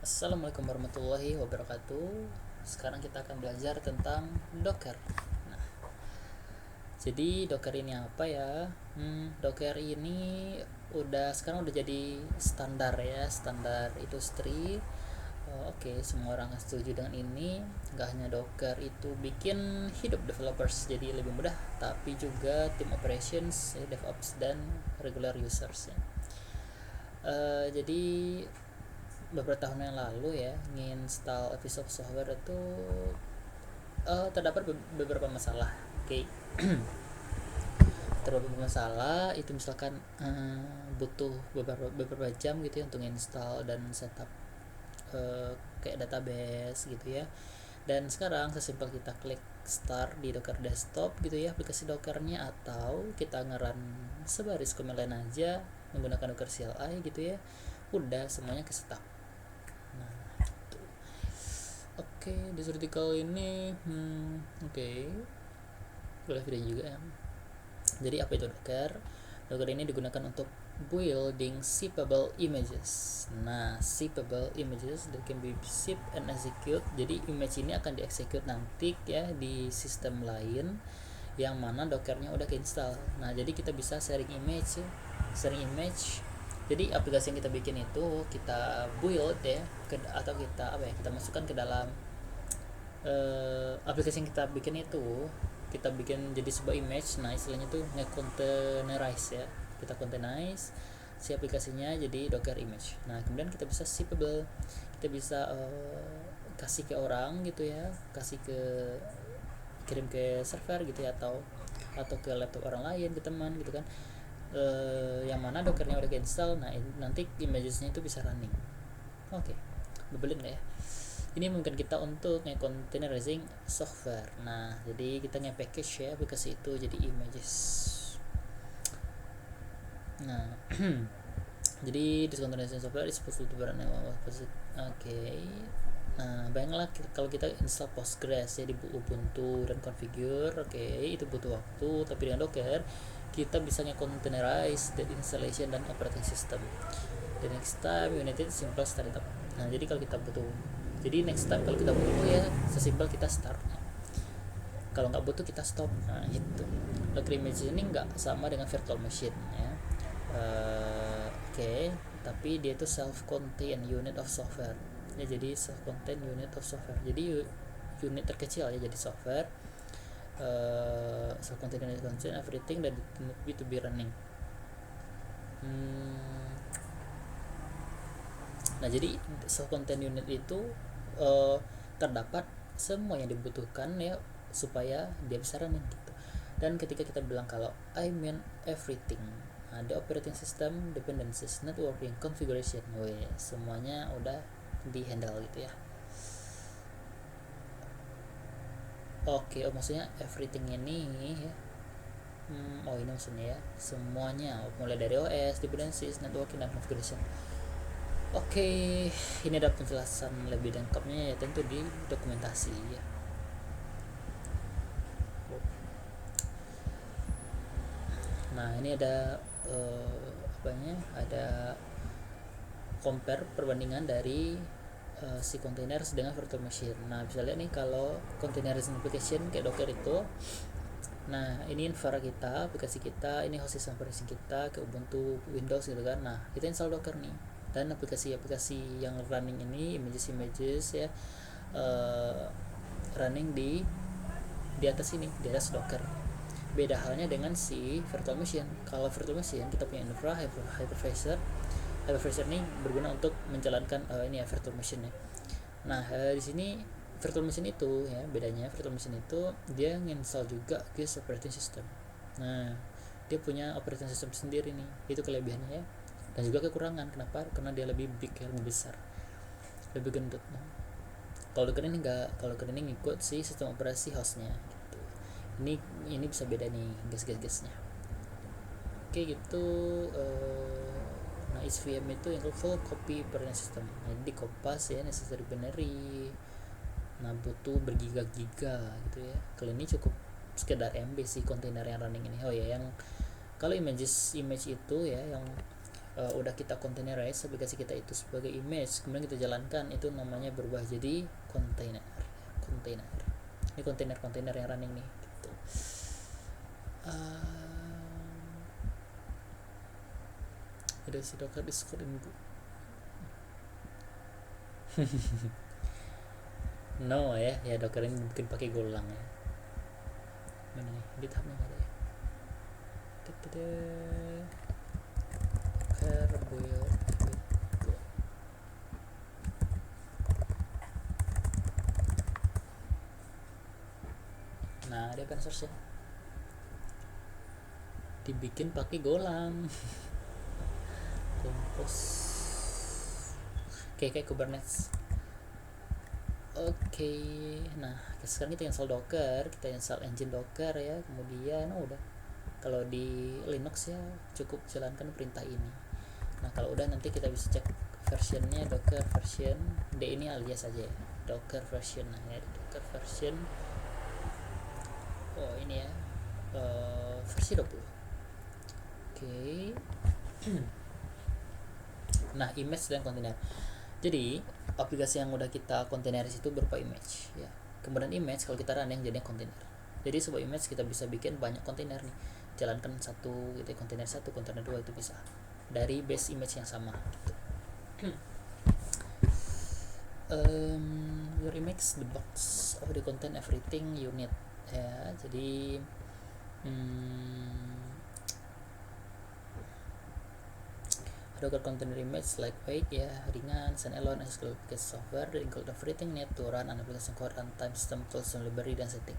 Assalamualaikum warahmatullahi wabarakatuh. Sekarang kita akan belajar tentang Docker. Nah, jadi Docker ini apa ya? Docker ini sekarang udah jadi standar ya, standar industri. Oke, semua orang setuju dengan ini. Gak hanya Docker itu bikin hidup developers jadi lebih mudah, tapi juga tim operations, DevOps dan regular users ya. Jadi beberapa tahun yang lalu ya, nginstal Office Software itu terdapat beberapa masalah. Oke. Terdapat masalah itu misalkan butuh beberapa jam gitu ya untuk install dan setup kayak database gitu ya. Dan sekarang sesimpel kita klik start di Docker desktop gitu ya, aplikasi Dockernya, atau kita ngeran sebaris command line aja menggunakan Docker CLI gitu ya, udah semuanya ke setup. Nah, gitu. Oke, di artikel ini boleh video juga ya. Jadi apa itu Docker? Docker ini digunakan untuk building shippable images. Nah, shippable images that can be shipped and execute. Jadi image ini akan dieksekut nanti ya di sistem lain yang mana Dockernya udah keinstall. Nah, jadi kita bisa sharing image ya. Sharing image. Jadi aplikasi yang kita bikin itu kita build ya atau kita masukkan ke dalam aplikasi yang kita bikin itu, kita bikin jadi sebuah image. Nah, istilahnya tuh nge-containerize ya, kita containerize si aplikasinya jadi Docker image. Nah, kemudian kita bisa shippable, kita bisa kasih ke orang gitu ya, kirim ke server gitu ya, atau ke laptop orang lain, ke teman gitu kan, yang mana Dockernya udah install. Nah, nanti imagesnya itu bisa running. Oke, bebelin ya. Ini mungkin kita untuk nge-containerizing software. Nah, jadi kita nge-package ya aplikasi itu jadi images. Nah, jadi this containerizing software is supposed to run Oke. Nah, bayanglah kalau kita install Postgres ya di Ubuntu dan configure, itu butuh waktu. Tapi dengan Docker kita bisa nge-containerize the installation dan operating system. The next time you need it simple startup. Nah, jadi next time kalau kita butuh ya sesimpel kita start. Kalau nggak butuh kita stop. Nah, itu Docker image ini nggak sama dengan virtual machine ya. Tapi dia itu self-contained unit of software ya, jadi self-contained unit of software, jadi unit terkecil ya, jadi software self-contained unit contain everything that need to be running. Nah, jadi self-contained unit itu terdapat semua yang dibutuhkan ya supaya dia bisa running gitu. Dan ketika kita bilang kalau I mean everything, ada operating system, dependencies, networking, configuration, semuanya udah di handle gitu ya. Maksudnya everything ini ya. Ini maksudnya ya semuanya, mulai dari OS, dependencies, networking, dan configuration. Ini ada penjelasan lebih lengkapnya ya tentu di dokumentasi ya. Nah, ini ada ada compare perbandingan dari si containers dengan virtual machine. Nah, bisa lihat nih kalau containerizing application kayak Docker itu. Nah, ini infra kita, aplikasi kita, ini host system operation kita ke Ubuntu, Windows gitu kan. Nah, kita install Docker nih. Dan aplikasi-aplikasi yang running ini images ya running di atas ini, di atas Docker. Beda halnya dengan si virtual machine. Kalau virtual machine kita punya infra hypervisor ini berguna untuk menjalankan virtual machine ya. Nah, di sini virtual machine itu ya, bedanya virtual machine itu dia nginstal juga guys operating system. Nah, dia punya operating system sendiri nih, itu kelebihannya ya. Dan juga kekurangan, kenapa? Karena dia lebih big ya, lebih besar, lebih gendut. Nah, kalau Docker ini enggak, kalau Docker ini ngikut si sistem operasi hostnya gitu. Ini bisa beda nih guys-guysnya. Gitu. Nah, SVM itu yang full copy operating system. Nah, di kopas ya necessary binary. Nah, butuh bergiga-giga gitu ya. Kalau ini cukup sekedar MB sih kontainer yang running ini. Yang kalau image itu ya, yang udah kita containerize aplikasi kita itu sebagai image, kemudian kita jalankan, itu namanya berubah jadi container. Ini kontainer yang running nih gitu. Ada si Docker Discord ini no ya Docker ini bikin pakai Golang ya. Mana nih GitHub-nya ada ya. Docker build. Nah, ada open source ya, dibikin pakai Golang. Compose kayak Kubernetes. Oke. Nah, sekarang kita install Docker, kita install engine Docker ya, kemudian udah. Kalau di Linux ya cukup jalankan perintah ini. Nah, kalau udah nanti kita bisa cek versionnya, Docker version D ini alias aja ya, Docker version. Nah, ya Docker version, oh ini ya, versi 20. Oke. Nah, image dan kontainer. Jadi aplikasi yang udah kita kontaineris itu berupa image ya. Kemudian image kalau kita running jadinya kontainer. Jadi sebuah image kita bisa bikin banyak kontainer nih. Jalankan satu gitu, kontainer 1, kontainer 2 itu bisa dari base image yang sama gitu. Your image the box of the content everything you need ya. Jadi Docker container image lightweight ya, ringan, standalone, SQL package software, include everything need to run an application core, runtime system tools, library dan setting.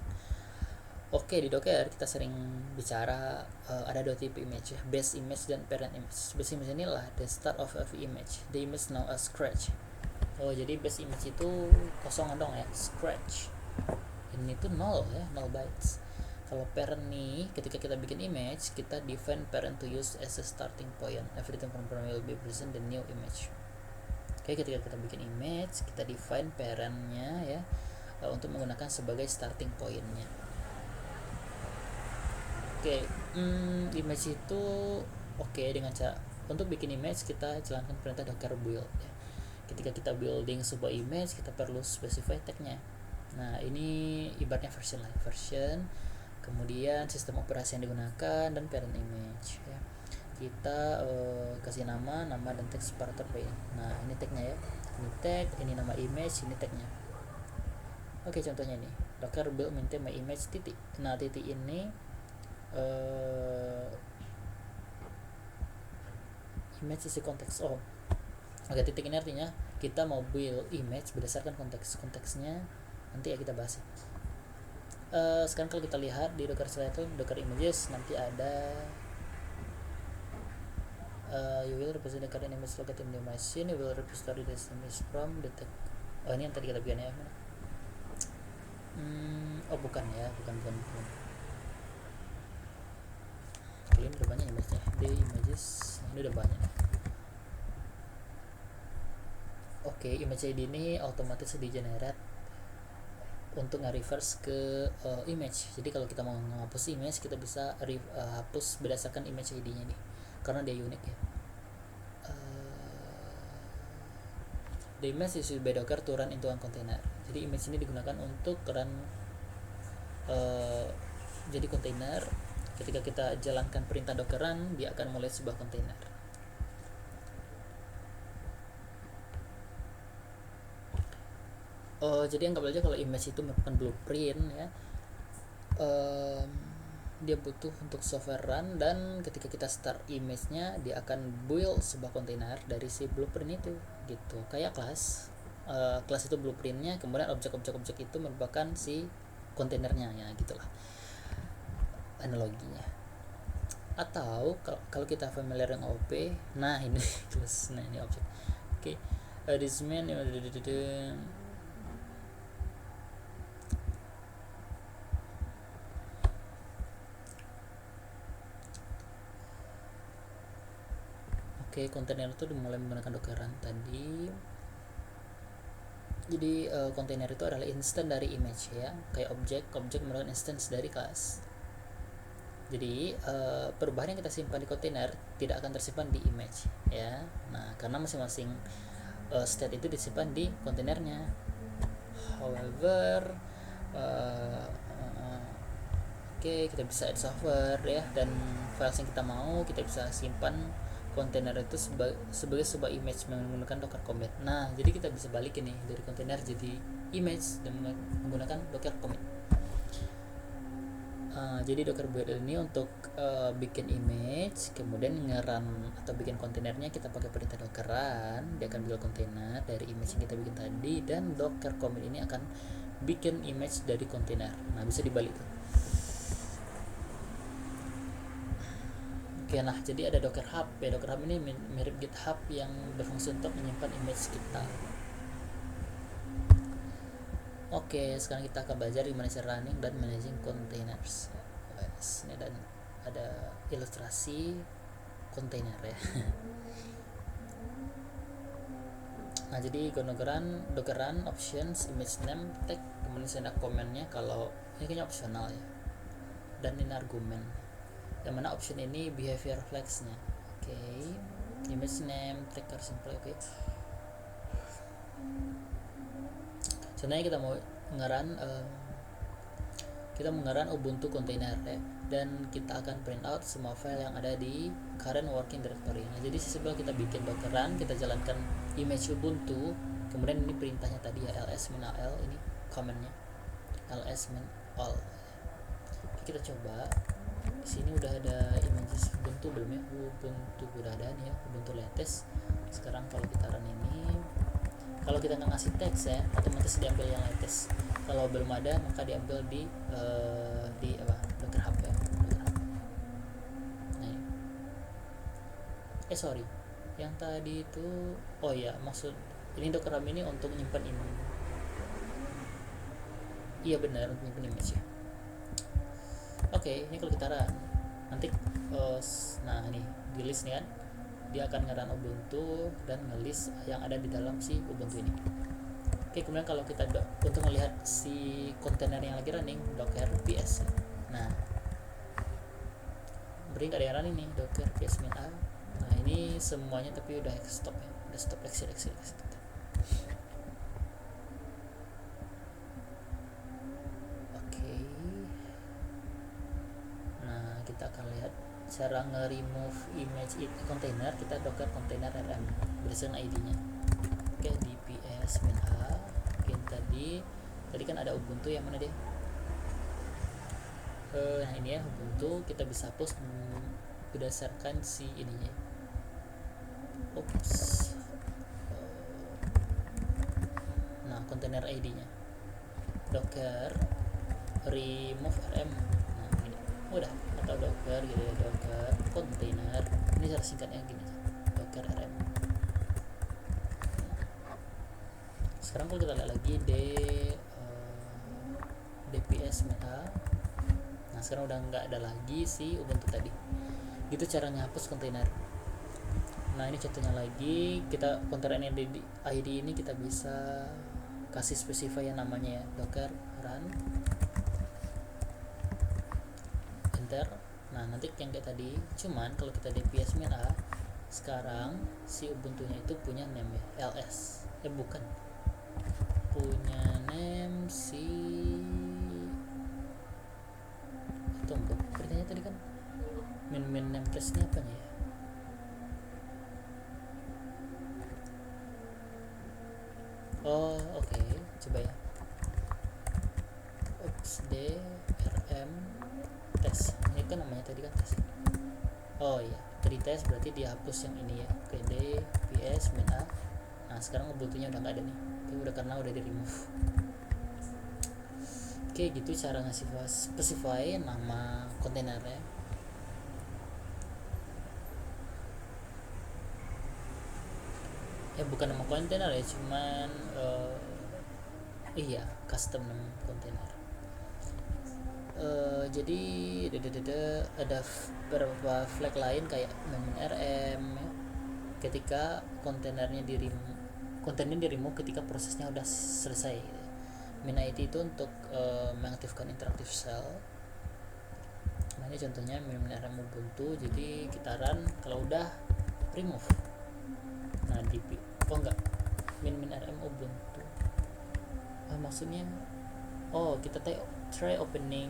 Oke, di Docker kita sering bicara ada dua tipe image ya, base image dan parent image. Base image inilah the start of every image. The image now as scratch. Oh, jadi base image itu kosongan dong ya, scratch. Ini tuh 0 ya, 0 bytes. Kalau parent nih, ketika kita bikin image, kita define parent to use as a starting point. Everything from parent will be present the new image. Oke, ketika kita bikin image, kita define parentnya ya, untuk menggunakan sebagai starting pointnya. Oke, image itu dengan cara untuk bikin image kita jalankan perintah docker build ya. Ketika kita building sebuah image, kita perlu specify tag-nya. Nah, ini ibaratnya version lah, version, kemudian sistem operasi yang digunakan, dan parent image ya. Kita kasih nama dan tag separator by. Nah, ini tagnya ya, ini tag, ini nama image, ini tagnya. Oke, contohnya ini docker build maintain my image titik. Nah, titik ini image isi konteks. Oke, titik ini artinya kita mau build image berdasarkan konteksnya, nanti ya kita bahas. Sekarang kalau kita lihat di Docker Selection, Docker Images, nanti ada you will represent the current image located in the machine, you will repository the image from the tag. Ini yang tadi kita bikin ya. Bukan. Kalian udah banyak image-nya, the images ini udah banyak. Oke, image ID ini otomatis di generate untuk nge-reverse ke image. Jadi kalau kita mau menghapus image, kita bisa hapus berdasarkan image ID-nya nih, karena dia unik ya. The image is used by Docker to run into a container. Jadi image ini digunakan untuk run jadi kontainer. Ketika kita jalankan perintah docker run, dia akan mulai sebuah kontainer. Jadi anggap aja kalau image itu merupakan blueprint ya, dia butuh untuk software run, dan ketika kita start image-nya, dia akan build sebuah kontainer dari si blueprint itu gitu. Kayak kelas itu blueprintnya, kemudian objek-objek itu merupakan si kontainernya ya, gitulah analoginya. Atau kalau kita familiar dengan OP, nah ini kelas, nah ini objek. Oke, this man kontainer itu dimulai menggunakan dockeran tadi. Jadi kontainer itu adalah instance dari image ya, kayak objek merupakan instance dari kelas. Jadi perubahan yang kita simpan di kontainer tidak akan tersimpan di image ya. Nah, karena masing-masing state itu disimpan di kontainernya. However, kita bisa add software ya, dan files yang kita mau kita bisa simpan kontainer itu sebagai sebuah image menggunakan Docker commit. Nah, jadi kita bisa balikin nih dari kontainer jadi image dengan menggunakan Docker commit. Jadi Docker build ini untuk bikin image, kemudian nge-run atau bikin kontainernya kita pakai perintah dockeran, dia akan build kontainer dari image yang kita bikin tadi, dan Docker commit ini akan bikin image dari kontainer. Nah, bisa dibalik tuh. Oke, nah jadi ada Docker Hub ya. Docker Hub ini mirip GitHub yang berfungsi untuk menyimpan image kita. Oke, sekarang kita akan belajar gimana cara running dan managing containers. Ini dan ada ilustrasi kontainer ya. Nah, jadi Dockeran options image name tag, kemudian saya ada komennya kalau ini kayaknya opsional ya. Dan ini argumen. Yang mana option ini behavior flags-nya. Oke. Image name tag simple. Oke. Sebenarnya kita mau ngeran Ubuntu container ya, dan kita akan print out semua file yang ada di current working directory. Nah, jadi setelah kita bikin dockeran, kita jalankan image Ubuntu, kemudian ini perintahnya tadi ya, ls-al, ini commandnya ls-all. Kita coba. Di sini udah ada images Ubuntu belum ya? Ubuntu udah ada nih ya, Ubuntu latest. Sekarang kalau kita run ini, kalau kita nggak ngasih teks ya, otomatis diambil yang latest. Kalau belum ada, maka diambil di Docker Hub ya. Docker Hub. Nah, sorry, yang tadi itu, oh ya, maksud ini Docker Hub ini untuk nyimpan ini. Iya benar, untuk nyimpan image ya. Oke, ini kalau kita run nanti, nah ini di list nih kan, dia akan nge-run Ubuntu dan nge-list yang ada di dalam si Ubuntu ini. Oke, kemudian kalau kita untuk melihat si kontainer yang lagi running, docker ps. Nah, beri nggak ada yang running nih, docker ps -a. Nah, ini semuanya tapi udah stop ya, udah stop exit. Oke. Nah, kita akan lihat cara nge-remove image container. Kita docker container rm berdasarkan id-nya. Oke, di ps -a. Oke, tadi kan ada Ubuntu yang mana dia? Nah, ini ya Ubuntu, kita bisa hapus berdasarkan si ininya. Nah, container id-nya docker remove rm. Nah, ini udah, atau docker gitu ya, docker container. Ini cara singkatnya gini, docker rm. Sekarang kalau kita lihat lagi dps -a. Nah, sekarang udah nggak ada lagi si Ubuntu tadi. Gitu cara ngapus kontainer. Nah, ini contohnya lagi, kita kontainer ID ini kita bisa kasih specify yang namanya ya, docker run enter. Nah, nanti yang kayak tadi, cuman kalau kita dps -a, sekarang si Ubuntunya itu punya name ya, ls. Bukan, punya name si, tunggu, perintahnya tadi kan min name place nya apa ya? Oh, oke. Coba ya. drm test. Ini kan namanya tadi kan test. Oh iya, tadi tes berarti dihapus yang ini ya. Oke, dps -a. Nah, sekarang Ubuntunya udah nggak ada nih. Itu udah karena udah di remove. Oke, gitu cara ngasih specify nama kontainernya. Ya bukan nama kontainer ya, cuman iya custom name kontainer. Jadi ada beberapa flag lain kayak rm ya, ketika kontainernya kontainer di remove ketika prosesnya udah selesai. Min id itu untuk mengaktifkan interactive shell. Nah ini contohnya min rm ubuntu. Jadi kita run, kalau udah remove. Nah di enggak, min rm ubuntu, maksudnya kita try opening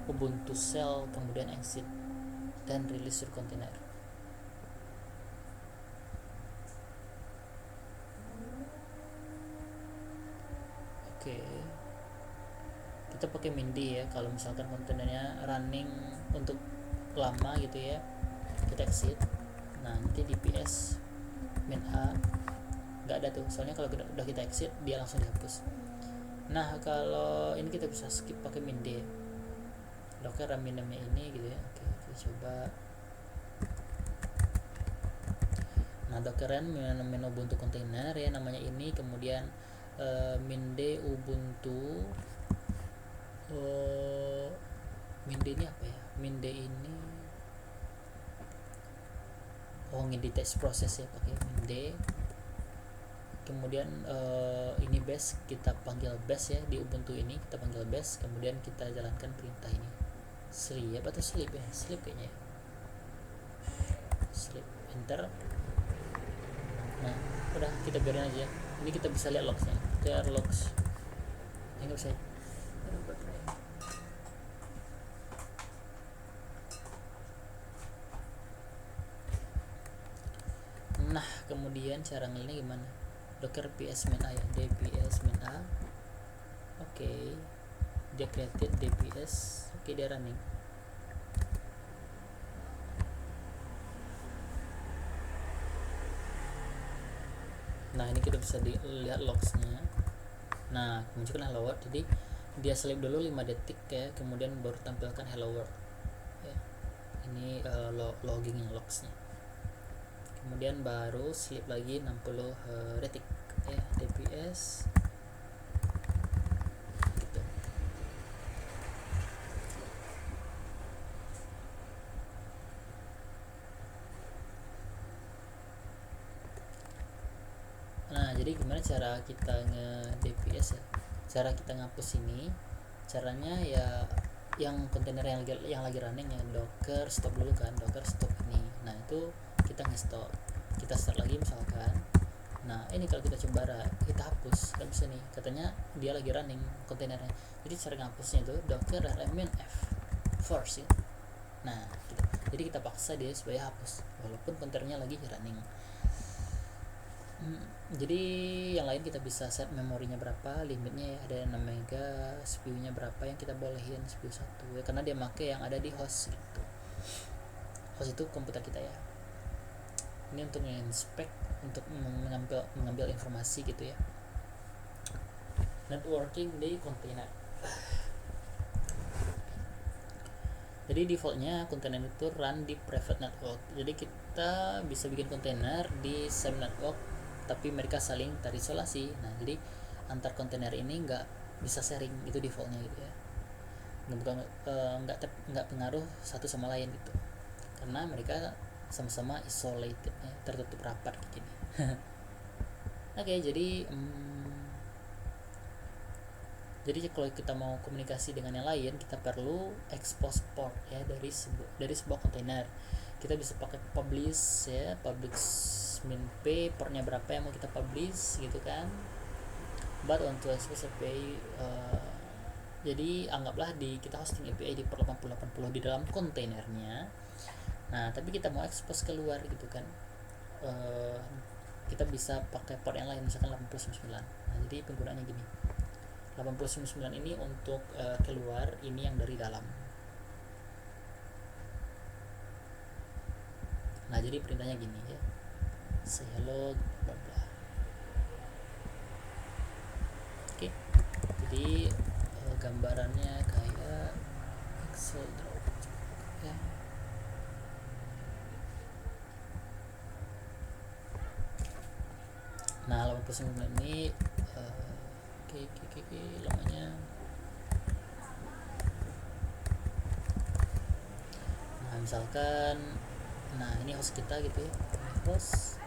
ubuntu shell, kemudian exit dan release your container. Oke, kita pakai min d ya kalau misalkan kontainernya running untuk lama gitu ya. Kita exit. Nah nanti dps min a nggak ada tuh, soalnya kalau udah kita exit dia langsung dihapus. Nah kalau ini kita bisa skip pakai min d, docker run minimnya ini gitu ya. Oke, kita coba. Nah docker run min ubuntu container ya namanya ini, kemudian min d ubuntu. Min d ini apa ya? Min d ini ngedetect proses ya, pakai min d. Kemudian ini bash, kita panggil bash ya di ubuntu ini, kita panggil bash, kemudian kita jalankan perintah ini sleep atau sleep ya, sleep kayaknya ya. Sleep, enter. Nah udah, kita biarin aja. Ini kita bisa lihat logsnya, clear logs. Ini nggak bisa. Nah kemudian cara ngelinnya gimana? Docker ps min a ya, dps min a. Oke, dia created dps. Oke, dia running. Nah ini kita bisa lihat logsnya. Nah munculkan hello world, jadi dia sleep dulu 5 detik ya, kemudian baru tampilkan hello world ya. Ini logging logsnya, kemudian baru sleep lagi 60 detik ya, dps gitu. Nah jadi gimana cara kita nge-dps ya, cara kita ngapus ini, caranya ya yang kontainer yang lagi running ya, docker stop dulu kan, docker stop ini. Nah itu kita nge-stop, kita start lagi misalkan. Nah ini kalau kita coba kita hapus, nggak bisa nih, katanya dia lagi running kontainernya. Jadi cara ngapusnya itu docker rmin f force ya. Nah gitu. Jadi kita paksa dia supaya hapus walaupun kontainernya lagi running. Jadi yang lain kita bisa set memorinya berapa, limitnya ya, ada 6 mega, CPU-nya berapa yang kita bolehin, CPU 1 ya, karena dia make yang ada di host gitu. Host itu komputer kita ya. Ini untuk inspect, untuk mengambil informasi gitu ya. Networking di container. Jadi defaultnya kontainer itu run di private network. Jadi kita bisa bikin kontainer di same network, tapi mereka saling terisolasi. Nah jadi antar kontainer ini nggak bisa sharing, itu defaultnya gitu ya. Nggak pengaruh satu sama lain gitu, karena mereka sama-sama isolated ya, tertutup rapat kayak gini. Oke, jadi kalau kita mau komunikasi dengan yang lain, kita perlu expose port ya dari sebuah kontainer. Kita bisa pakai publish ya, publish min p, portnya berapa yang mau kita publish gitu kan. But untuk expose API jadi anggaplah kita hosting API di port 8080 di dalam kontainernya. Nah tapi kita mau expose keluar gitu kan, kita bisa pakai port yang lain, misalkan 8099. Nah jadi penggunaannya gini, 8099 ini untuk keluar, ini yang dari dalam. Nah jadi perintahnya gini ya, say hello bla bla. Oke, jadi gambarannya kayak Excel draw ya. Nah 89 ini lamanya. Nah misalkan, nah ini host kita gitu ya, host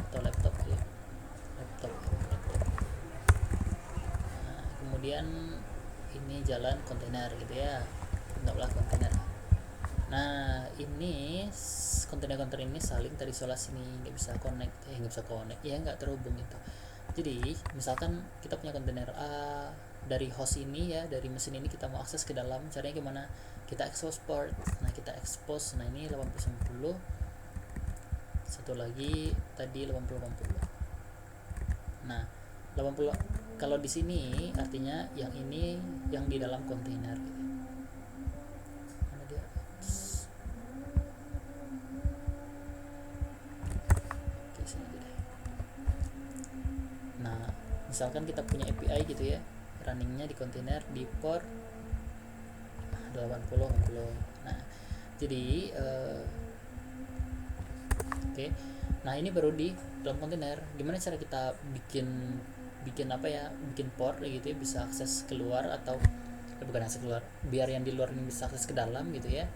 atau laptop ya, laptop. Nah, kemudian ini jalan kontainer gitu ya. anggaplah kontainer. Nah ini kontainer-kontainer ini saling terisolasi nih, nggak bisa connect ya, nggak terhubung gitu. Jadi misalkan kita punya kontainer A, dari host ini ya, dari mesin ini kita mau akses ke dalam, caranya gimana? Kita expose port. Nah kita expose, nah ini 8090, satu lagi tadi 8080. Nah 80, kalau di sini artinya yang ini yang di dalam kontainer gitu. Mana dia? Oke, sini aja deh. Nah misalkan kita punya API gitu ya, runningnya di kontainer di port 80. Nah jadi oke. Nah ini baru di dalam kontainer. Gimana cara kita bikin bikin apa ya, bikin port gitu ya, bisa akses keluar atau bukan akses keluar, biar yang di luar ini bisa akses ke dalam gitu ya.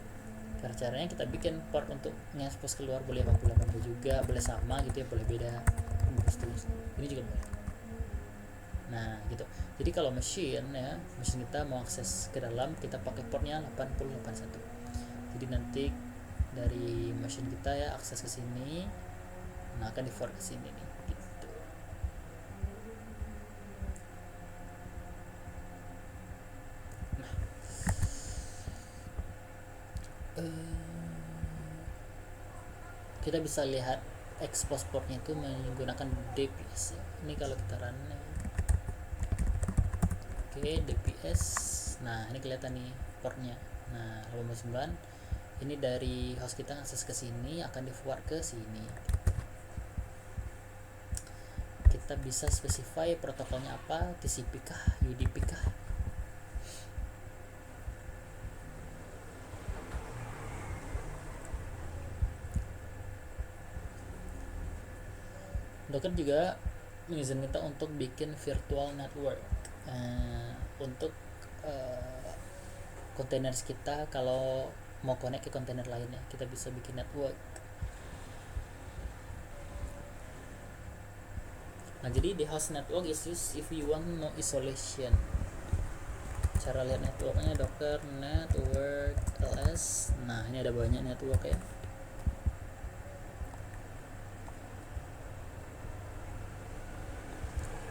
Caranya kita bikin port untuk ngekspos keluar, boleh 80 juga, boleh sama gitu ya, boleh beda, terus ini juga boleh. Nah gitu. Jadi kalau mesin ya, mesin kita mau akses ke dalam, kita pakai portnya 8081. Jadi nanti dari mesin kita ya akses ke sini, nah akan di forward ke sini nih gitu. Nah kita bisa lihat expose portnya itu menggunakan DPS ya. Ini kalau kita run ya. Oke, DPS. Nah ini kelihatan nih portnya. Nah 89 ini dari host kita akses ke sini, akan di forward ke sini. Kita bisa specify protokolnya apa, TCP kah, UDP kah. Docker juga mengizinkan kita untuk bikin virtual network untuk containers kita. Kalau mau connect ke kontainer lainnya, kita bisa bikin network. Nah jadi the host network is used if you want no isolation. Cara lihat networknya docker network ls. Nah ini ada banyak network ya.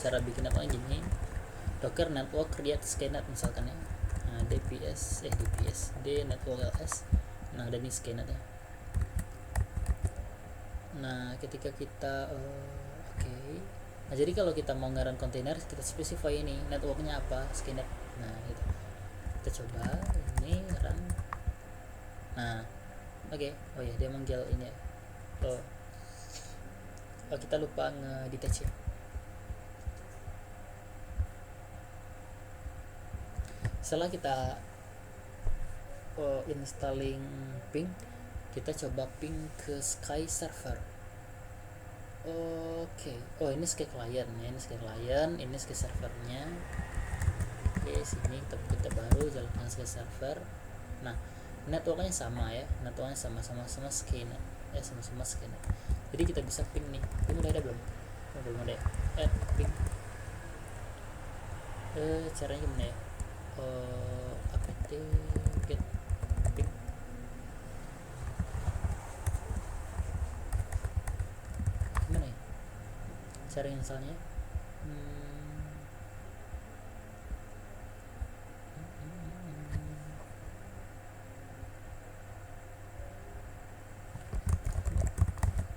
Cara bikin apa gini, docker network create skynet misalkan ya. Nah DPS D network ls. Nah ada nih skynet ya. Nah ketika kita okay. Nah jadi kalau kita mau ngaran kontainer, kita specify ini networknya apa, skynet. Nah gitu. Kita coba ini run. Nah okay. Oh ya, dia manggil ini ya. Oh kita lupa nge-detach ya. Setelah kita installing ping, kita coba ping ke Sky server. Oke. Oh ini Sky client ya, ini Sky client, ini Sky servernya. Oke, sini kita baru jalankan Sky server. Nah networknya sama ya, networknya sama-sama Skynet ya, sama-sama Skynet. Jadi kita bisa ping nih. Ini udah ada belum? Belum ada ya. Ping. Caranya gimana ya? Apt get ping. Gimana ya cara installnya?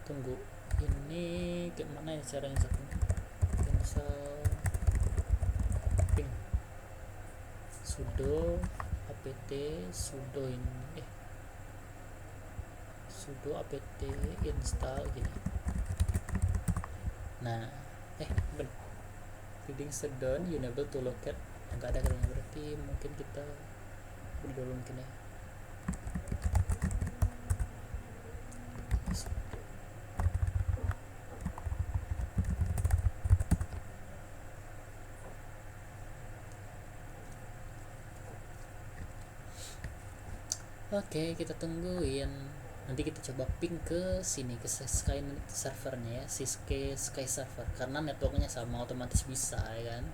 Tunggu, ini gimana ya cara installnya? Install ping sudo apt sudo ini sudo apt install gini. Nah bener, reading shutdown unable to locate, enggak ada katanya, berarti mungkin kita dulu mungkin ya. Oke, kita tungguin. Nanti kita coba ping ke sini, ke Sky servernya ya, si Sky server, karena networknya sama, otomatis bisa ya kan.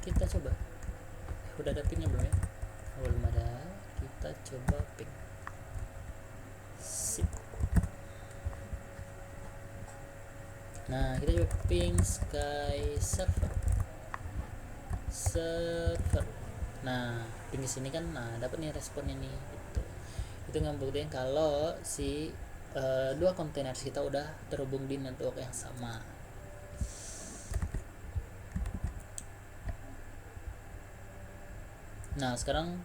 kita coba. Udah ada pingnya belum ya? Belum ada. Kita coba ping. Sip. Nah, kita coba ping sky server. Nah, ping di sini kan, nah dapat nih responnya nih gitu. Itu ngebuktiin kalau si dua kontainer kita udah terhubung di network yang sama. Nah, sekarang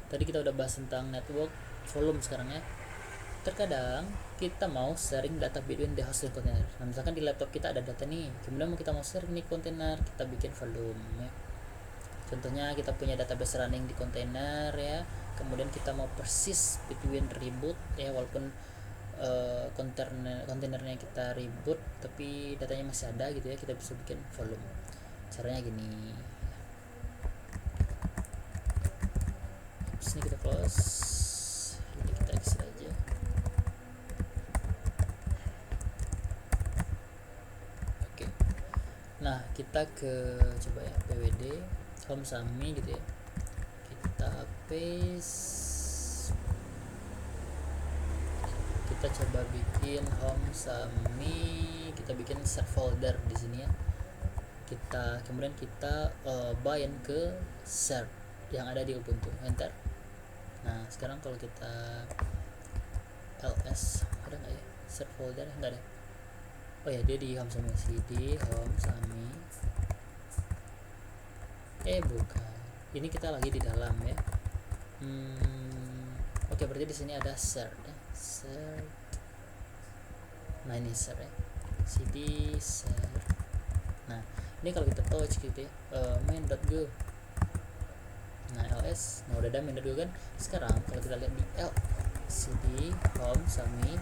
tadi kita udah bahas tentang network volume. Sekarang ya, terkadang kita mau sharing data between the host dan container. Nah, misalkan di laptop kita ada data nih, kemudian kita mau sharing nih kontainer, kita bikin volume ya. Contohnya kita punya database running di kontainer ya, kemudian kita mau persis between reboot ya, walaupun kontainernya kita reboot tapi datanya masih ada gitu ya, kita bisa bikin volume. Caranya gini. Sini kita close, ini kita exit aja. Oke. Nah, kita ke coba ya pwd home sami gitu ya, kita paste, kita coba bikin home sami, kita bikin set folder di sini ya, kita kemudian kita bind ke share yang ada di Ubuntu, enter. Nah, sekarang kalau kita ls ada nggak ya set folder? Nggak ada. Oh ya, dia di home sami, cd home sami. Bukan, ini kita lagi di dalam ya. Oke, berarti di sini ada share ya, share. Nah, ini share ya, cd share. Nah, ini kalau kita touch gitu ya, main.go. Nah, ls, nah udah ada main.go kan. Sekarang kalau kita lihat di l cd home sami,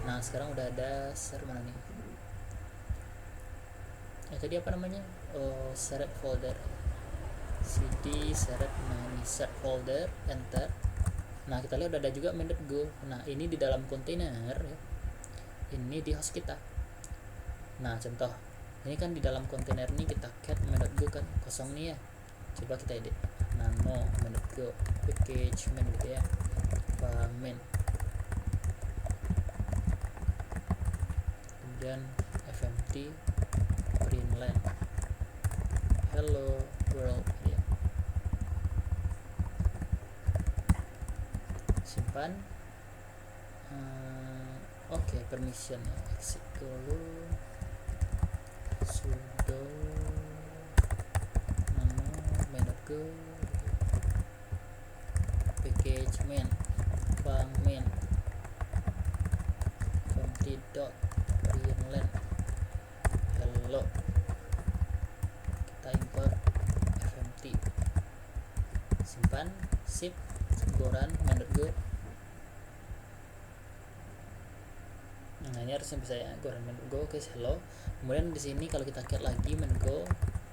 nah sekarang udah ada share. Mana nih ya, tadi apa namanya, shared folder, cd shared. Nah, ini shared folder, enter. Nah, kita lihat udah ada juga main.go. Nah, ini di dalam kontainer ya, ini di host kita. Nah, contoh ini kan di dalam kontainer ini kita cat main.go kan kosong nih ya, coba kita edit nano main.go package main gitu ya, main, kemudian fmt printline hello world ya. Simpan. Oke, permission ya, exit dulu, sudo nano main.go package main main fmt.println hello, kita import fmt, simpan, sip, goran main.go. Nah, ini harusnya bisa ya, goran main.go. Oke, hello. Kemudian di sini kalau kita cat lagi main.go,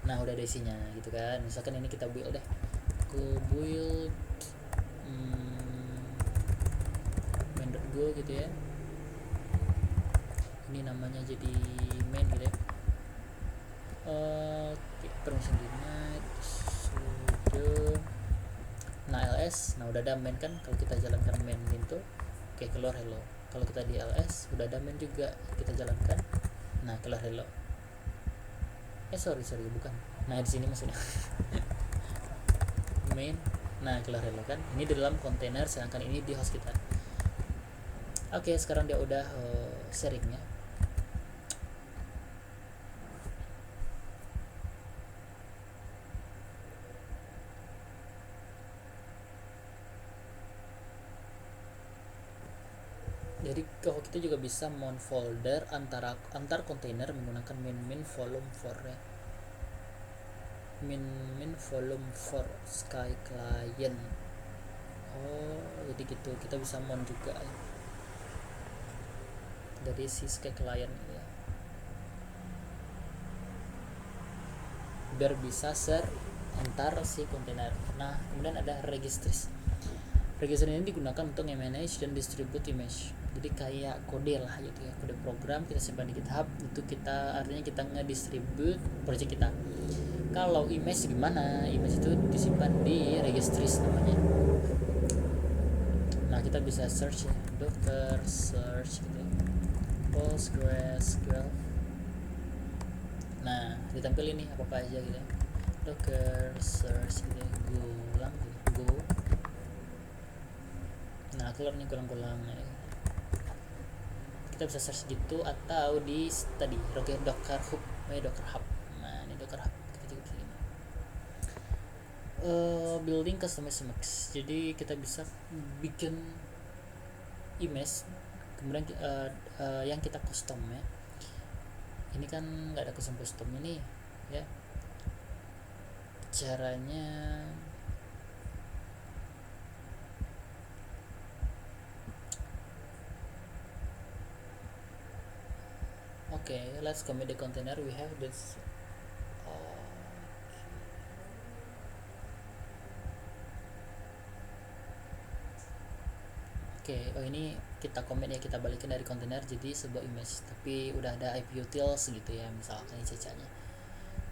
nah udah ada isinya gitu kan. Misalkan ini kita build deh, build main.go gitu ya, ini namanya jadi main gitu ya. Oke, permission denied, sudo. Nah, ls, nah udah ada main kan, kalau kita jalankan main itu, oke, keluar hello. Kalau kita di ls udah ada main juga, kita jalankan, nah keluar hello. Sorry bukan. Nah, di sini maksudnya main, nah keluar hello kan. Ini di dalam kontainer, sedangkan ini di host kita. Oke, sekarang dia udah sharingnya. Jadi kalau kita juga bisa mount folder antar kontainer menggunakan min volume for ya, min volume for sky client. Jadi gitu, kita bisa mount juga ya dari si sky client ya, biar bisa share antar si kontainer. Nah, kemudian ada registries. Registry ini digunakan untuk manage dan distribute image. jadi kayak kode lah gitu ya, kode program kita simpan di GitHub. Itu kita artinya kita ngedistribute project kita. Kalau image gimana? Image itu disimpan di registries namanya. Nah kita bisa search ya, docker search gitu ya, PostgreSQL. Nah ditampilin nih apa aja gitu ya, docker search gitu ya, gulang gitu, go. Nah keluar nih gulang-gulang ya. Kita bisa search gitu, atau di tadi docker hub, docker hub. Nah ini docker hub kita juga bisa gini. Building customized image, jadi kita bisa bikin image kemudian yang kita custom ya. Ini kan nggak ada custom ini ya, caranya okay, let's commit the container we have this. Oh ini kita commit ya, kita balikin dari kontainer jadi sebuah image, tapi udah ada IP utils gitu ya, misalkan cecanya.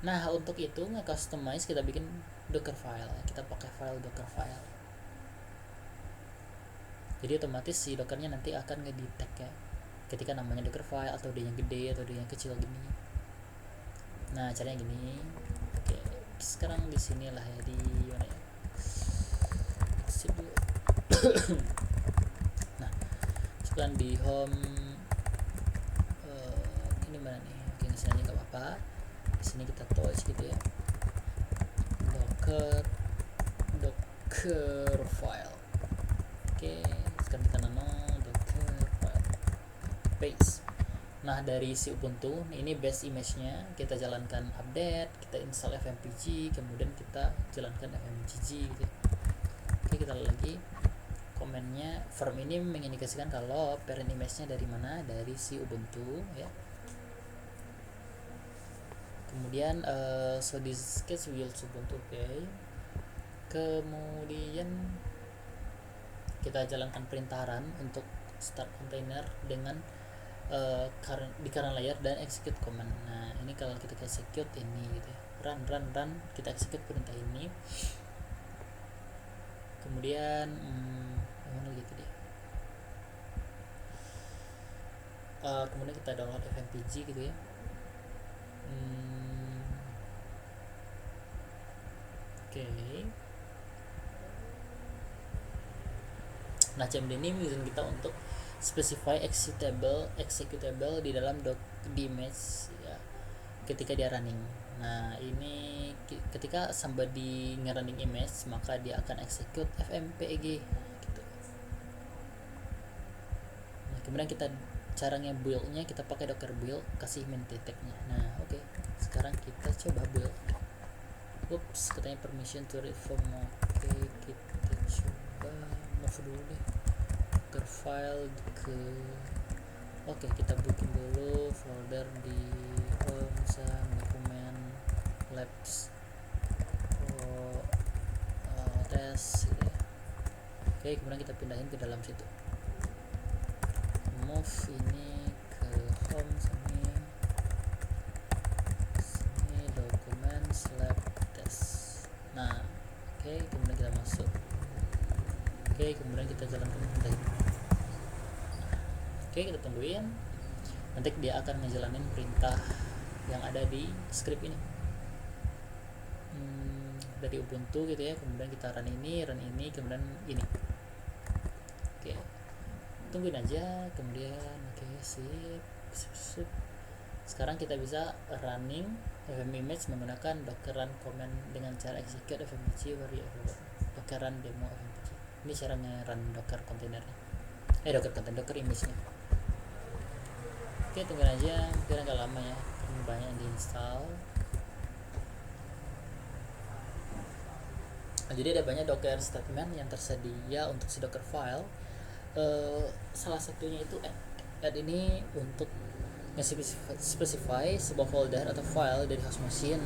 Nah untuk itu nge-customize kita bikin docker file, kita pakai file docker file. Jadi otomatis si dockernya nanti akan ngedetect ya, ketika namanya docker file atau dia yang gede atau dia yang kecil gini. Nah caranya gini. Oke, sekarang di sini lah ya, di mana ya? Nah, sekarang di home ini mana nih? Oke, di sini nggak apa-apa. Di sini kita touch gitu ya. Docker file. Oke, sekarang kita nano docker file. Paste. Nah dari si Ubuntu ini base image-nya, kita jalankan update, kita install fmpg, kemudian kita jalankan fmpg gitu. Oke, kita lagi komennya, form ini mengindikasikan kalau parent image-nya dari mana, dari si Ubuntu ya. Kemudian so this case will Ubuntu. Okay. Kemudian kita jalankan perintahan untuk start container dengan di current layer dan execute command. Nah ini kalau kita execute ini gitu ya, run kita execute perintah ini. Kemudian mana gitu deh. Kemudian kita download fmpg gitu ya. Oke. Nah CMD ini mengizinkan kita untuk specify executable di dalam di image ya, ketika dia running. Nah ini ketika somebody nge-running image, maka dia akan execute fmpeg gitu. Nah kemudian kita caranya build-nya, kita pakai docker build, kasih min tag-nya. Nah oke, sekarang kita coba build. Oops, katanya permission to read from. Oke, kita coba move dulu deh file ke. Oke, kita bikin dulu folder di home sama dokumen labs test gitu ya. Oke, kemudian kita pindahin ke dalam situ, move ini ke home sini dokumen lab test. Nah oke, kemudian kita masuk. Oke, kemudian kita jalankan perintah ini. Oke, kita tungguin, nanti dia akan ngejalanin perintah yang ada di script ini dari Ubuntu gitu ya. Kemudian kita run ini, kemudian ini. Oke, tungguin aja. Kemudian oke, sip. Sekarang kita bisa running fmimage menggunakan docker run command dengan cara execute fmpg docker run demo fmpg. Ini cara nge-run docker kontainernya, docker image-nya. Oke, tungguin aja, mungkin agak lama ya, karena banyak yang diinstal. Nah, jadi ada banyak docker statement yang tersedia untuk si docker file. Salah satunya itu add ini untuk nge-specify sebuah folder atau file dari host machine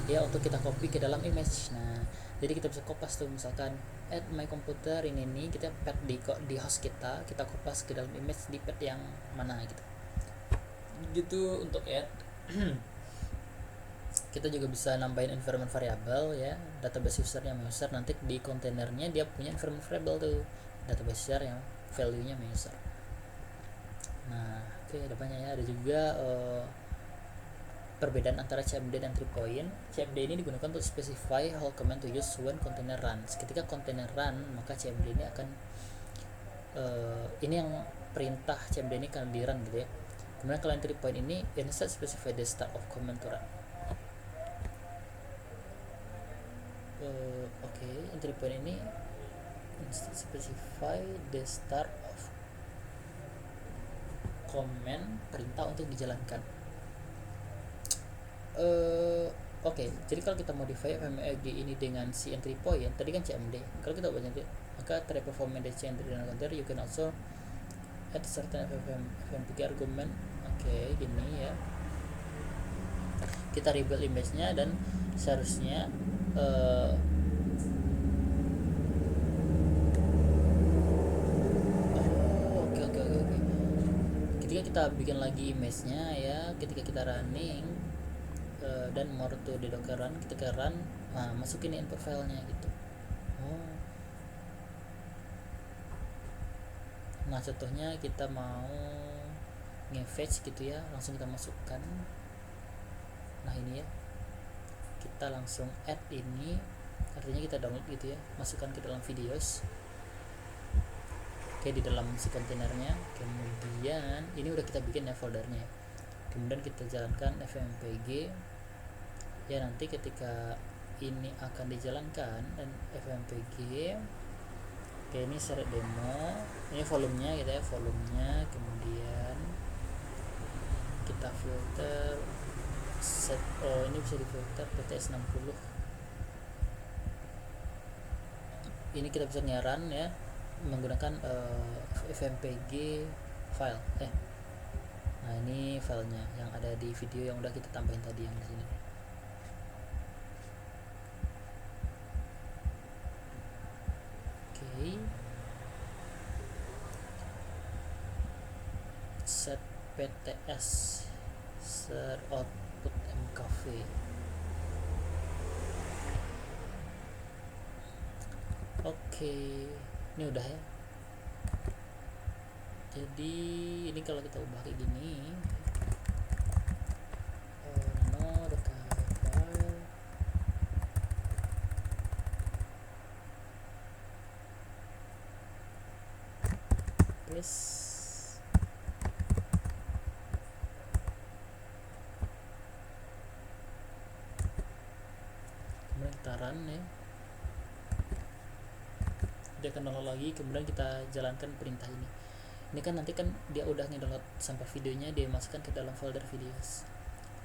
ya, untuk kita copy ke dalam image. Nah Jadi kita bisa kopas tuh, misalkan add my computer ini nih, kita pad di host kita kopas ke dalam image di pad yang mana gitu untuk add. Kita juga bisa nambahin environment variable ya, database usernya user, nanti di kontainernya dia punya environment variable tuh, database user yang value nya user. Nah oke, ada banyak ya, ada juga perbedaan antara CMD dan 3 point. CMD ini digunakan untuk specify how command to use when container runs. Ketika container run, maka CMD ini akan ini yang perintah CMD ini akan di run gitu ya. Kemudian kalau yang 3 point ini instead specify the start of command to run. Oke, yang 3 point ini instead specify the start of command, perintah untuk dijalankan. Oke, jadi kalau kita modify FMPG ini dengan si entry point, tadi kan CMD. Kalau kita ubah nanti, maka try performance the entry dan counter, you can also add certain FMPG argument. Oke, gini ya. Kita rebuild image-nya dan seharusnya oke. Ketika kita bikin lagi image-nya ya, ketika kita running dan more to di docker run, ketika run masukin input filenya gitu. Nah contohnya kita mau nge-fetch gitu ya, langsung kita masukkan. Nah ini ya, kita langsung add ini, artinya kita download gitu ya, masukkan ke dalam videos. Oke, di dalam si kontainernya. Kemudian ini udah kita bikin ya foldernya. Kemudian kita jalankan fmpg ya, nanti ketika ini akan dijalankan dan fmpg. Oke, ini share demo, ini volumenya gitu ya, volumenya. Kemudian kita filter set, ini bisa difilter PTS 60. Ini kita bisa nyaran ya menggunakan fmpg file. Nah ini filenya yang ada di video yang udah kita tambahin tadi yang di sini. Oke. Set PTS ser output mkv. Oke, ini udah ya. Jadi ini kalau kita ubah kayak gini, kemudian kita run ya, dia akan download lagi. Kemudian kita jalankan perintah ini kan nanti kan dia udah ngedownload sampai videonya, dia masukkan ke dalam folder videos.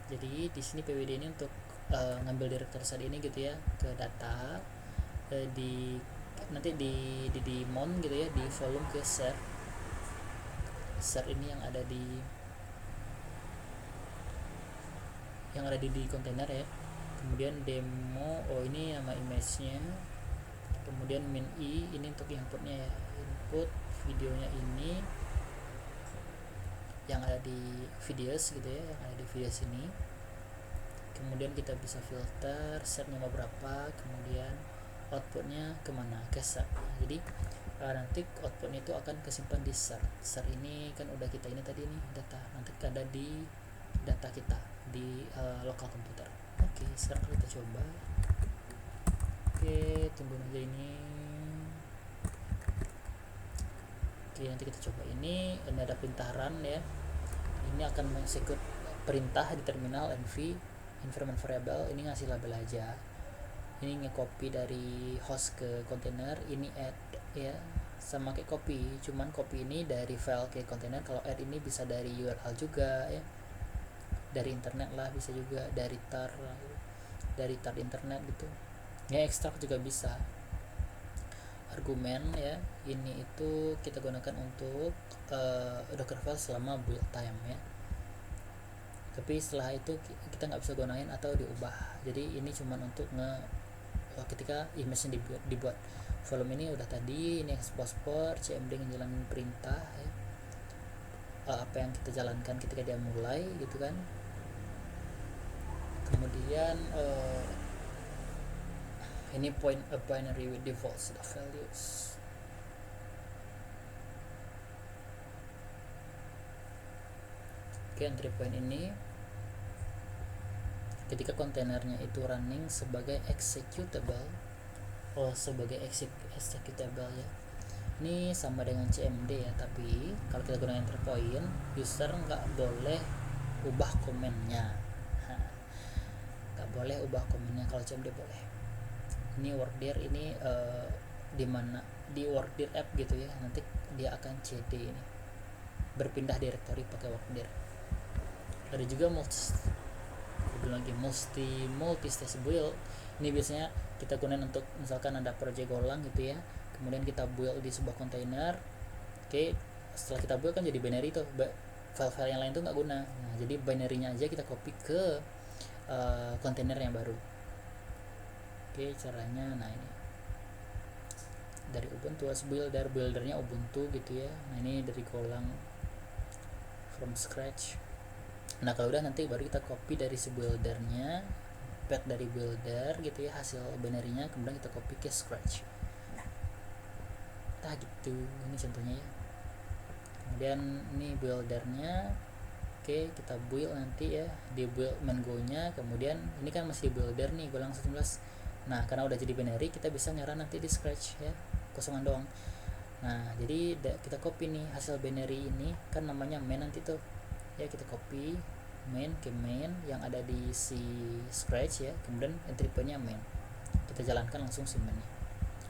Jadi di sini pwd ini untuk ngambil directory saat ini gitu ya, ke data, di nanti di mount gitu ya, di volume ke share ini yang ada di kontainer ya. Kemudian demo, ini nama image-nya. Kemudian min i, ini untuk inputnya ya, input videonya ini yang ada di videos gitu ya, yang ada di videos ini. Kemudian kita bisa filter setnya mau berapa, kemudian outputnya kemana, ke share. Jadi nanti outputnya itu akan kesimpan di share ini kan udah kita ini tadi nih data, nanti ada di data kita di lokal komputer. Oke, sekarang kita coba. Oke, tunggu aja ini. Oke, nanti kita coba ini ada perintah run ya. Ini akan mengeksekut perintah di terminal env environment variable, ini ngasih label aja. Ini nge-copy dari host ke kontainer, ini add ya, sama kayak copy, cuman copy ini dari file ke kontainer. Kalau add ini bisa dari URL juga ya, dari internet lah, bisa juga dari tar internet gitu ya. Ekstrak juga bisa. Argumen ya, ini itu kita gunakan untuk docker file selama build time ya, tapi setelah itu kita nggak bisa gunain atau diubah. Jadi ini cuman untuk ketika image-nya dibuat. Volume ini udah tadi, ini expose port, CMD ngejalanin perintah ya. Apa yang kita jalankan ketika dia mulai gitu kan. Kemudian ini point a binary with default set of values. Entry point ini ketika kontainernya itu running sebagai executable executable ya. Ini sama dengan CMD ya, tapi kalau kita gunakan entry point, user nggak boleh ubah komennya. Nggak boleh ubah komennya. Kalau CMD boleh. Ini workdir ini dimana di workdir app gitu ya, nanti dia akan CD ini berpindah directory pakai workdir. Ada juga multi stage build. Ini biasanya kita gunakan untuk misalkan ada project Golang gitu ya, kemudian kita build di sebuah kontainer. Setelah kita build kan jadi binary tuh, file-file yang lain tuh nggak guna. Nah, jadi binary-nya aja kita copy ke kontainer yang baru. Caranya, nah ini dari Ubuntu as buildernya Ubuntu gitu ya. Nah ini dari Golang from scratch. Nah kalau udah nanti baru kita copy dari si buildernya, path dari builder gitu ya, hasil binary-nya, kemudian kita copy ke scratch. Nah gitu, ini contohnya ya. Kemudian ini buildernya, kita build nanti ya di build main go-nya. Kemudian ini kan masih builder nih, Golang 19. Nah karena udah jadi binary, kita bisa nyara nanti di scratch ya, kosongan doang. Nah jadi kita copy nih hasil binary ini, kan namanya main nanti tuh ya, kita copy main ke main yang ada di si scratch ya, kemudian entry point-nya main, kita jalankan langsung si main-nya.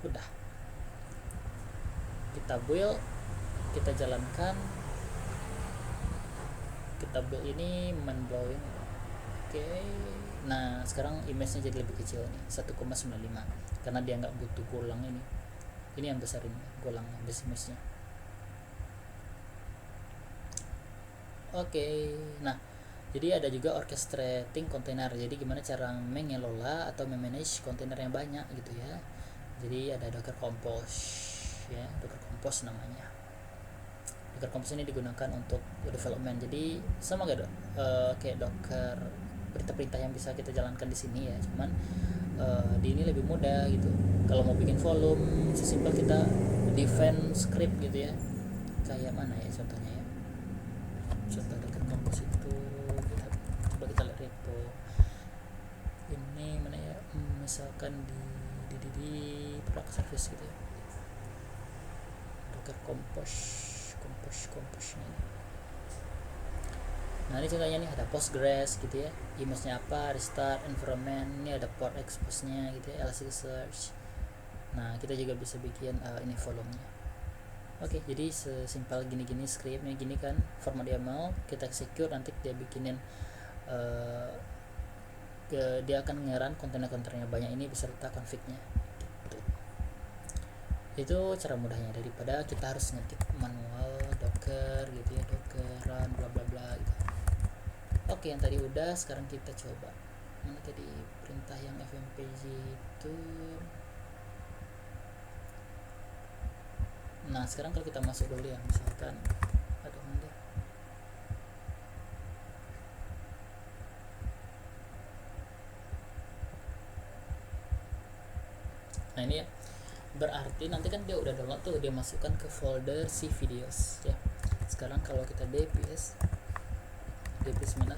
Udah kita build, kita jalankan, kita build ini main blowing. Nah sekarang image-nya jadi lebih kecil nih, 1,95, karena dia nggak butuh Golang ini yang besar ini, Golang base image-nya. Nah jadi ada juga orchestrating container. Jadi gimana cara mengelola atau memanage kontainer yang banyak gitu ya. Jadi ada Docker Compose ya, Docker Compose namanya. Docker Compose ini digunakan untuk development. Jadi sama kayak Docker, perintah-perintah yang bisa kita jalankan di sini ya. Cuman di ini lebih mudah gitu. Kalau mau bikin volume, sesimpel kita define script gitu ya. Kayak mana ya contohnya ya? Contoh Docker Compose itu kita lihat repo ini mana ya, misalkan di product service gitu ya, Docker Compose ini. Nah ini contohnya nih, ada Postgres gitu ya, image-nya apa, restart environment, ini ada port expose-nya gitu ya, Elasticsearch. Nah kita juga bisa bikin ini volume-nya. Jadi sesimpel gini scriptnya gini kan, format YAML, kita execute, nanti dia bikinin dia akan ngeran kontainer-kontainernya banyak ini beserta config-nya gitu. Itu cara mudahnya, daripada kita harus ngetik manual docker gitu ya, docker run bla bla bla gitu. Yang tadi udah, sekarang kita coba mana tadi perintah yang fmpg itu. Nah sekarang kalau kita masuk dulu ya, misalkan nah ini ya, berarti nanti kan dia udah download tuh, dia masukkan ke folder si videos ya. Sekarang kalau kita dps mana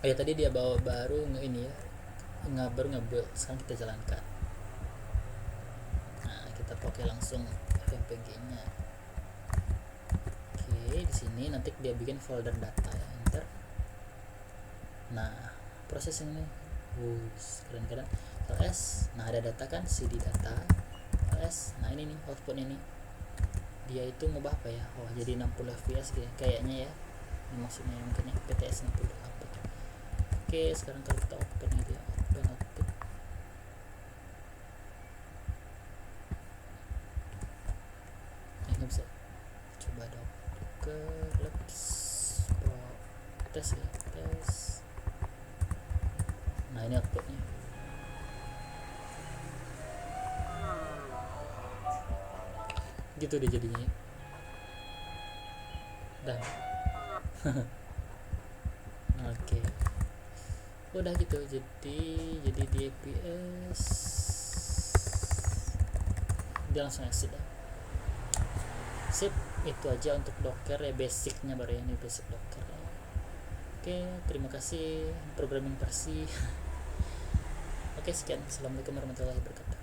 tadi dia baru ini ya, nge-build. Sekarang kita jalankan. Nah kita pakai langsung fmpg nya. Di sini nanti dia bikin folder data ya, enter. Nah proses ini keren-keren. ls, nah ada data kan, cd data ls. Nah ini nih output ini, dia itu ngubah apa ya, jadi 60 fps gitu ya, kayaknya ya, ini maksudnya mungkin ya, pts 60 output. Sekarang kalau kita open gitu ya, open output. Ini bisa coba docker labs pro tes ya, tes. Nah ini outputnya. gitu deh jadinya ya. Dan oke, udah gitu. Jadi di APS dia langsung exit ya. Sip, itu aja untuk Docker ya, basicnya baru ya, ini basic Docker ya. Oke, terima kasih programming versi. Oke, sekian. Assalamualaikum warahmatullahi wabarakatuh.